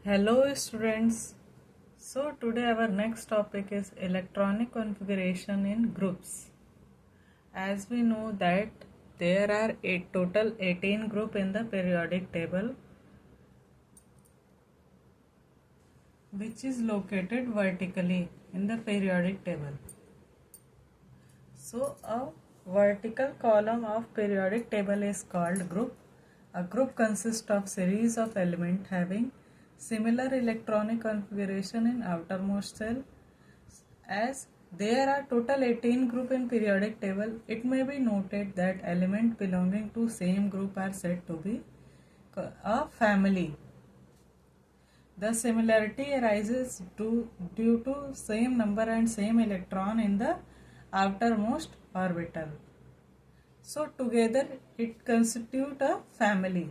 Hello students. So today our next topic is electronic configuration in groups. As we know that there are a total 18 group in the periodic table which is located vertically in the periodic table. So a vertical column of periodic table is called group. A group consists of series of elements having similar electronic configuration in outermost cell. As there are total 18 group in periodic table, it may be noted that elements belonging to same group are said to be a family. The similarity arises due to same number and same electron in the outermost orbital. So together it constitutes a family.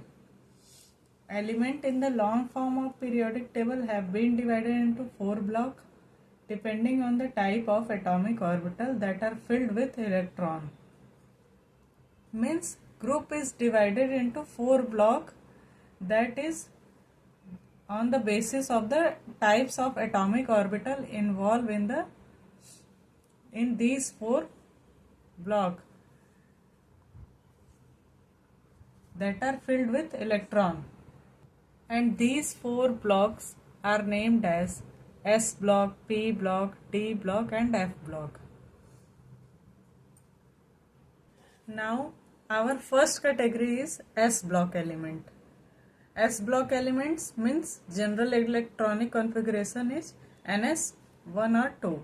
Elements in the long form of periodic table have been divided into 4 blocks depending on the type of atomic orbital that are filled with electron. Means group is divided into 4 blocks, that is on the basis of the types of atomic orbital involved in these 4 blocks that are filled with electron. And these 4 blocks are named as S block, P block, D block and F block. Now our first category is S block element. S block elements means general electronic configuration is NS1 or 2.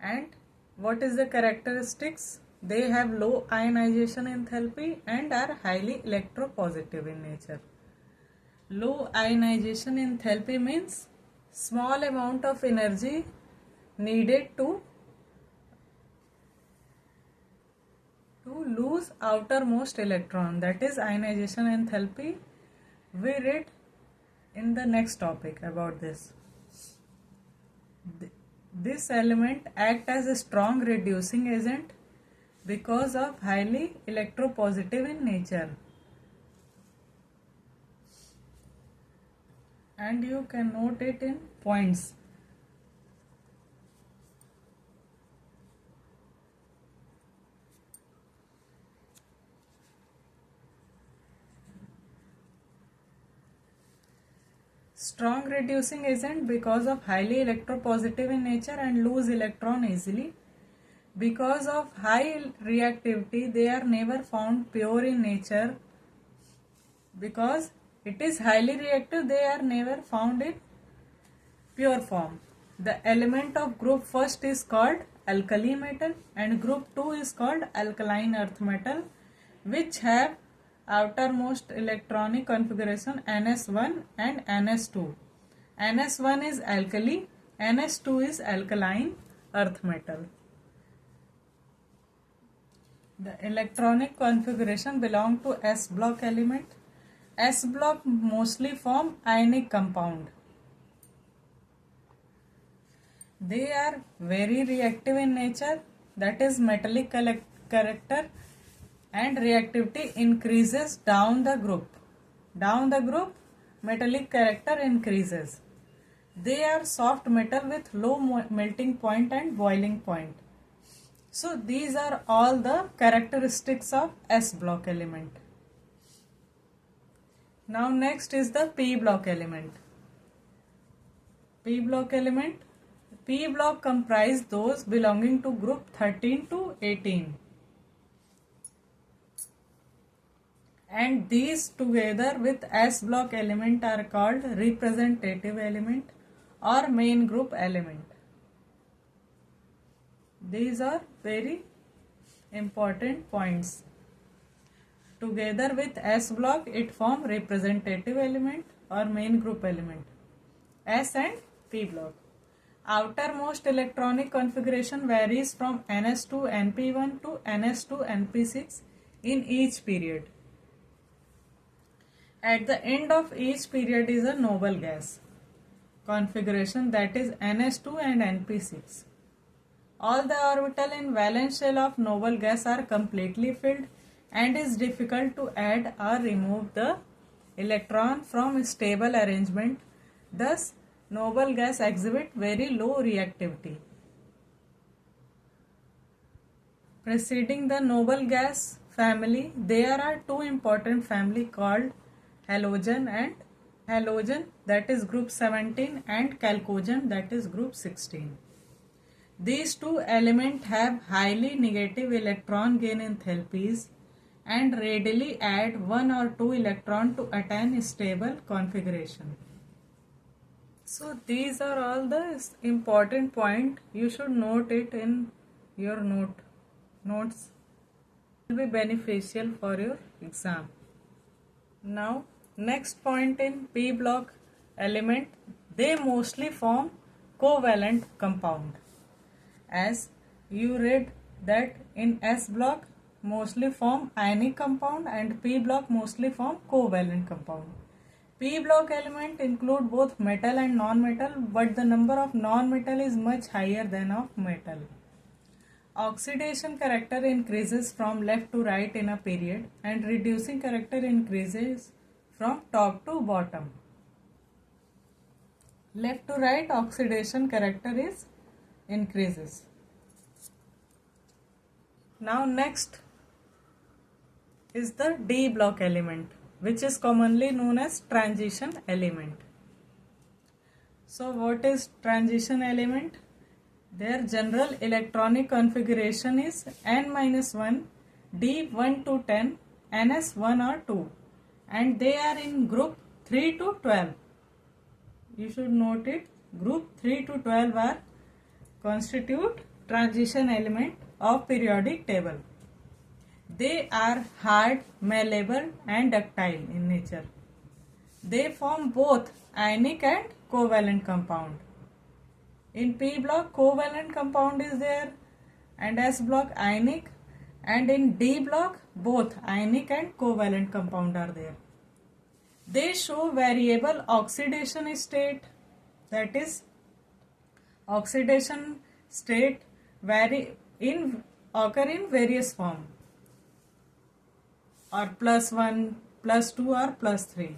And what is the characteristics? They have low ionization enthalpy and are highly electropositive in nature. Low ionization enthalpy means small amount of energy needed to lose outermost electron, that is ionization enthalpy. We read in the next topic about this. This element acts as a strong reducing agent because of highly electropositive in nature. And you can note it in points. Strong reducing agent because of highly electropositive in nature and lose electron easily. Because of high reactivity, they are never found pure in nature. Because it is highly reactive, they are never found in pure form. The element of group first is called alkali metal and group 2 is called alkaline earth metal, which have outermost electronic configuration NS1 and NS2. NS1 is alkali, NS2 is alkaline earth metal. The electronic configuration belong to S block element. S block mostly form ionic compound. They are very reactive in nature, that is metallic character, and reactivity increases down the group. Down the group, metallic character increases. They are soft metal with low melting point and boiling point. So these are all the characteristics of S block element. Now next is the P block element. P block element. P block comprise those belonging to group 13 to 18. And these together with S block element are called representative element or main group element. These are very important points. Together with S block it form representative element or main group element. S and P block. Outermost electronic configuration varies from NS2 NP1 to NS2 NP6 in each period. At the end of each period is a noble gas configuration, that is NS2 and NP6. All the orbital in valence shell of noble gas are completely filled and is difficult to add or remove the electron from stable arrangement Thus, noble gas exhibit very low reactivity. Preceding the noble gas family, there are two important family called halogen that is group 17 and chalcogen that is group 16. These two elements have highly negative electron gain enthalpies and readily add 1 or 2 electron to attain stable configuration. So these are all the important point. You should note it in your notes. It will be beneficial for your exam. Now next point in p block element, they mostly form covalent compound. As you read that in S block mostly form ionic compound and P block mostly form covalent compound. P block element include both metal and non-metal, but the number of non-metal is much higher than of metal. Oxidation character increases from left to right in a period and reducing character increases from top to bottom. Left to right oxidation character is increases. Now next is the D block element, which is commonly known as transition element. So what is transition element? Their general electronic configuration is N-1, D1 to 10, NS1 or 2, and they are in group 3 to 12. You should note it. Group 3 to 12 are constitute transition element of periodic table. They are hard, malleable and ductile in nature. They form both ionic and covalent compound. In P block covalent compound is there and S block ionic, and in D block both ionic and covalent compound are there. They show variable oxidation state, that is oxidation state occur in various form, or +1, +2 or +3.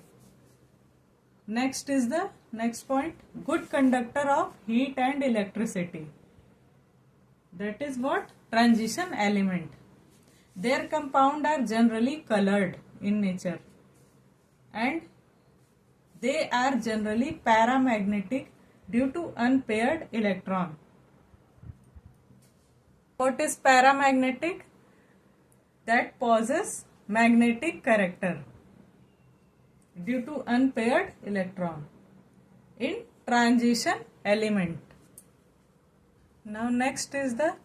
Next is the next point, good conductor of heat and electricity. That is what? Transition element. Their compound are generally colored in nature and they are generally paramagnetic due to unpaired electron. What is paramagnetic? That possess magnetic character due to unpaired electron in transition element. Now next is the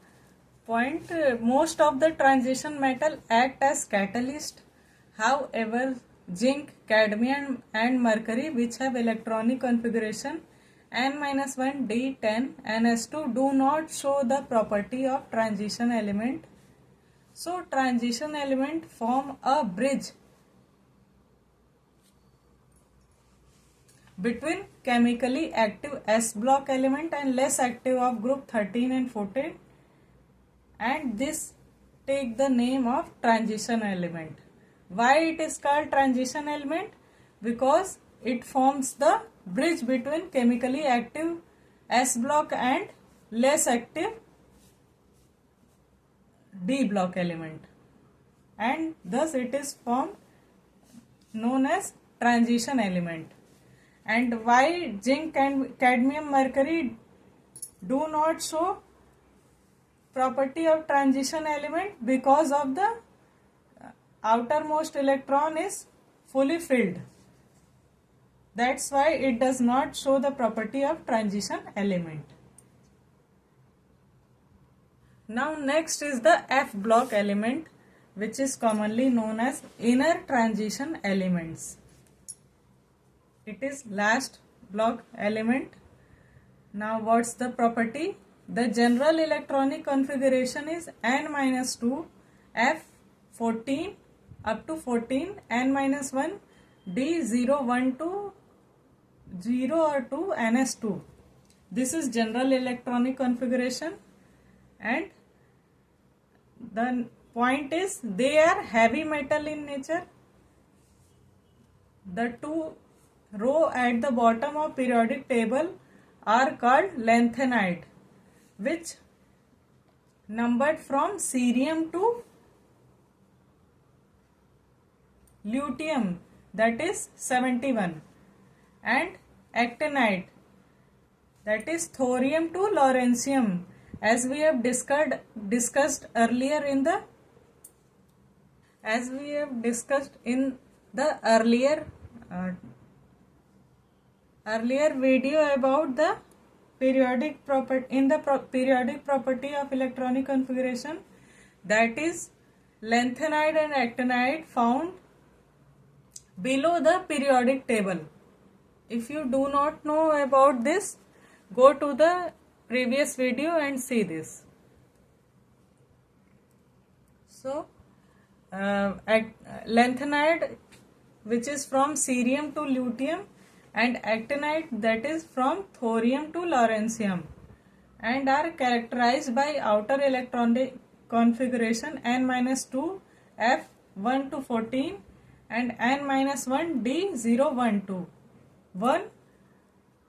point, most of the transition metal act as catalyst. However, zinc, cadmium and mercury, which have electronic configuration N-1, D10, NS2, do not show the property of transition element. So transition element form a bridge between chemically active S block element and less active of group 13 and 14, and this take the name of transition element. Why it is called transition element? Because it forms the bridge between chemically active S block and less active D block element, and thus it is formed known as transition element. And why zinc and cadmium mercury do not show property of transition element? Because of the outermost electron is fully filled. That's why it does not show the property of transition element. Now next is the F block element, which is commonly known as inner transition elements. It is last block element. Now what's the property? The general electronic configuration is N-2, F14 up to 14, N-1, D0, 1 to 0 or 2, NS2. This is general electronic configuration, and the point is they are heavy metal in nature. The two row at the bottom of periodic table are called lanthanide, which numbered from cerium to luteum, that is 71, and actinide, that is thorium to lawrencium, as we have discussed earlier in the earlier video about the periodic property of electronic configuration, that is lanthanide and actinide found below the periodic table. If you do not know about this, go to the previous video and see this. So lanthanide, which is from cerium to luteum, and actinide, that is from thorium to lawrencium, and are characterized by outer electronic configuration n-2 f 1 to 14 and n-1 d012 1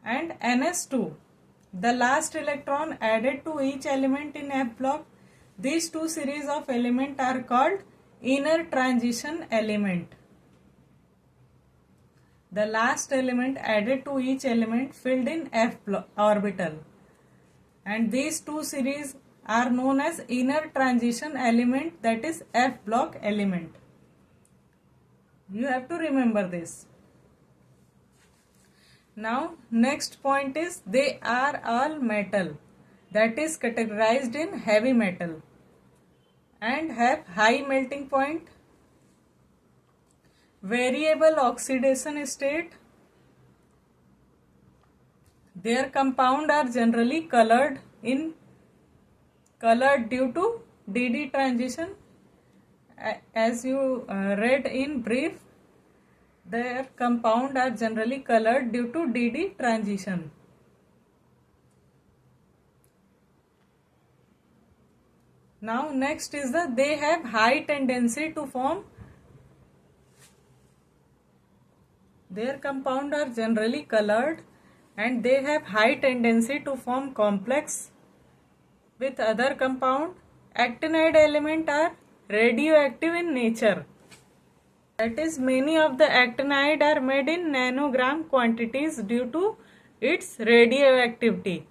and ns2, the last electron added to each element in F block. These two series of elements are called inner transition element. The last element added to each element filled in F orbital, and these two series are known as inner transition element, that is F block element. You have to remember this. Now next point is they are all metal, that is categorized in heavy metal, and have high melting point, variable oxidation state. Their compound are generally colored due to DD transition. As you read in brief, their compound are generally colored due to DD transition. Now next is they have high tendency to form. Their compound are generally colored and they have high tendency to form complex with other compound. Actinide element are radioactive in nature. That is, many of the actinide are made in nanogram quantities due to its radioactivity,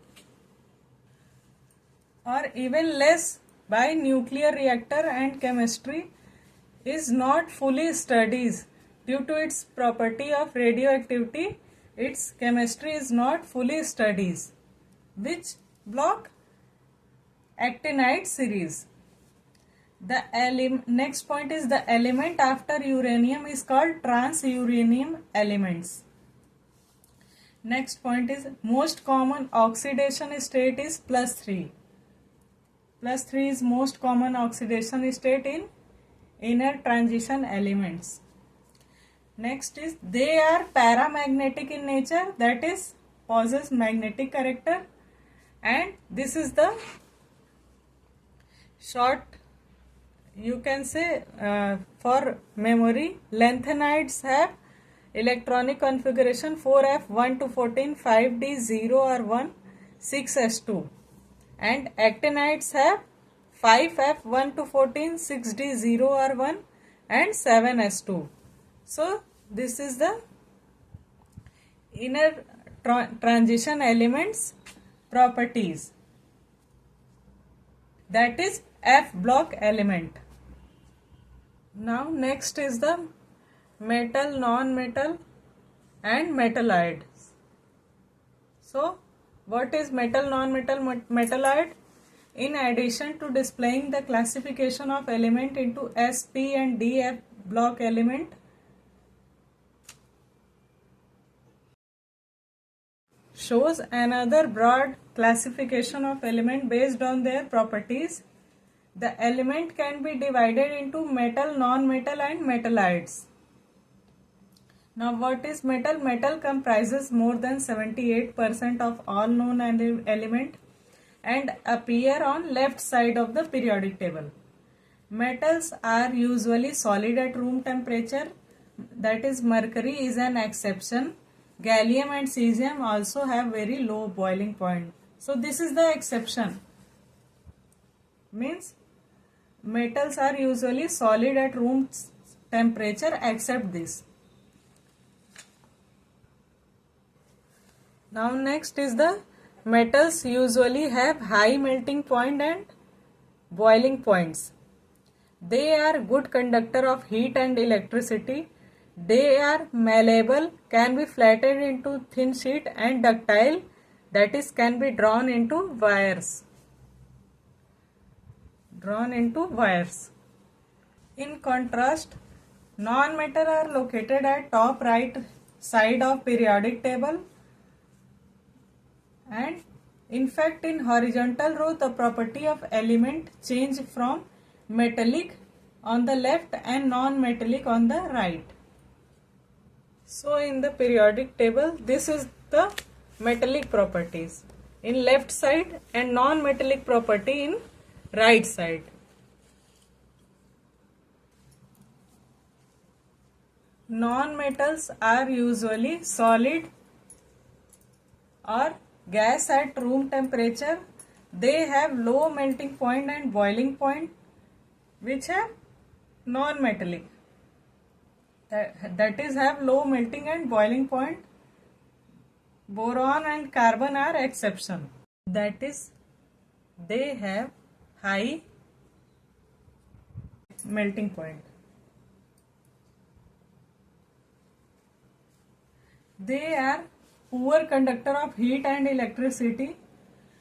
or even less by nuclear reactor, and chemistry is not fully studied due to its property of radioactivity. Its chemistry is not fully studied. Which block? Actinide series. The next point is the element after uranium is called transuranium elements. Next point is most common oxidation state is +3. +3 is most common oxidation state in inner transition elements. Next is they are paramagnetic in nature, that is possess magnetic character, and this is the short, you can say for memory. Lanthanides have electronic configuration 4f1 to 14, 5d0 or 1, 6s2, and actinides have 5f1 to 14, 6d0 or 1 and 7s2. So this is the inner transition elements properties, that is F block element. Now next is the metal, non-metal and metalloid. So what is metal, non-metal, metalloid? In addition to displaying the classification of element into S, P and D F block element, shows another broad classification of element based on their properties. The element can be divided into metal, non-metal and metalloids. Now what is metal? Metal comprises more than 78% of all known element and appear on left side of the periodic table. Metals are usually solid at room temperature, that is mercury is an exception. gallium and cesium also have very low boiling point. So this is the exception. Means metals are usually solid at room temperature except this. Now next is the metals usually have high melting point and boiling points. They are good conductor of heat and electricity. They are malleable, can be flattened into thin sheet, and ductile, that is can be drawn into wires. In contrast, non-metal are located at top right side of periodic table, and in fact in horizontal row the property of element change from metallic on the left and non-metallic on the right. So in the periodic table, this is the metallic properties in left side and non-metallic property in right side. Non-metals are usually solid or gas at room temperature. They have low melting point and boiling point, which have non-metallic. That is have low melting and boiling point. Boron and carbon are exception. That is they have high melting point. They are poor conductor of heat and electricity.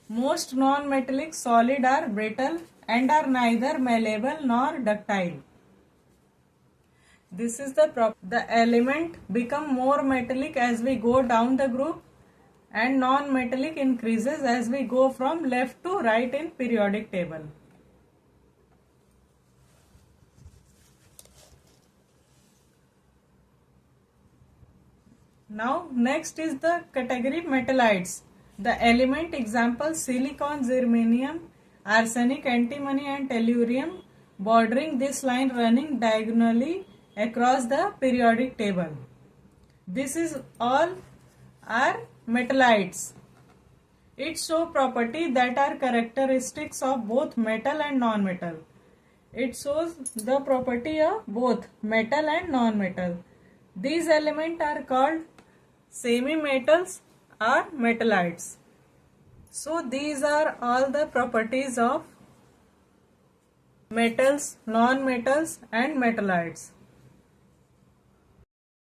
Most non-metallic solid are brittle and are neither malleable nor ductile. This is the element become more metallic as we go down the group, and non-metallic increases as we go from left to right in periodic table. Now next is the category metallites. The element example silicon, germanium, arsenic, antimony and tellurium bordering this line running diagonally across the periodic table. This is all are metallites. It show property that are characteristics of both metal and non-metal. It shows the property of both metal and non-metal. These elements are called semi-metals or metallites. So these are all the properties of metals, non-metals and metallites.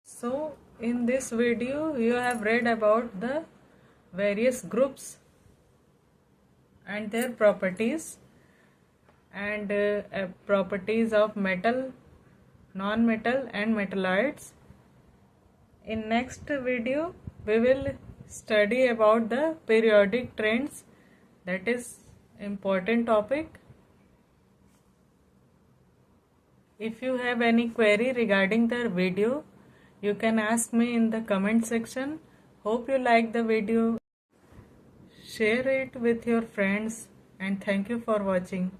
So in this video you have read about the various groups and their properties and properties of metal, non-metal and metallites. In next video we will study about the periodic trends, that is important topic. If you have any query regarding the video, you can ask me in the comment section. Hope you like the video. Share it with your friends and thank you for watching.